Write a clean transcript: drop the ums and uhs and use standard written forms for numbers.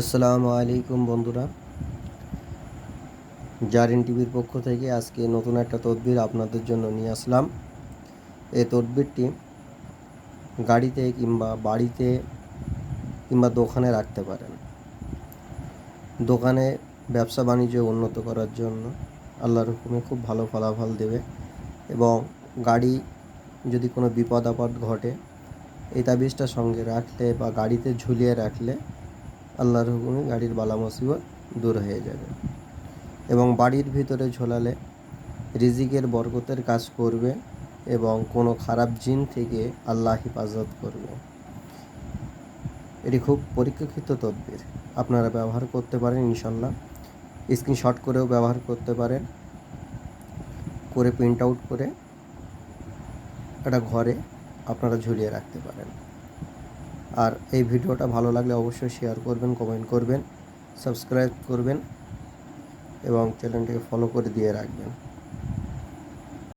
আসসালামু আলাইকুম বন্ধুরা, জারিন টিভির পক্ষ থেকে আজকে নতুন একটা তদবির আপনাদের জন্য নিয়ে আসলাম। এই তদবিরটি গাড়িতে কিংবা বাড়িতে কিংবা দোকানে রাখতে পারেন। দোকানে ব্যবসা বাণিজ্য উন্নত করার জন্য আল্লাহর হুকুমে খুব ভালো ফলাফল দেবে। এবং গাড়ি যদি কোনো বিপদ আপদ ঘটে, এই তাবিজটা সঙ্গে রাখলে বা গাড়িতে ঝুলিয়ে রাখলে আল্লাহর হুকুমে গাড়ির বালা মুসিবত দূর হয়ে যাবে। এবং বাড়ির ভিতরে ঝোলালে রিজিকের বরকতের কাজ করবে এবং কোনো খারাপ জিন থেকে আল্লাহ হেফাজত করবে। এটি খুব পরীক্ষাকৃত তদবির, আপনারা ব্যবহার করতে পারেন ইনশাল্লাহ। স্ক্রিনশট করেও ব্যবহার করতে পারেন, করে প্রিন্ট আউট করে এটা ঘরে আপনারা ঝুলিয়ে রাখতে পারেন। আর এই ভিডিওটা ভালো লাগলে অবশ্যই শেয়ার করবেন, কমেন্ট করবেন, সাবস্ক্রাইব করবেন এবং চ্যানেলটিকে ফলো করে দিয়ে রাখবেন।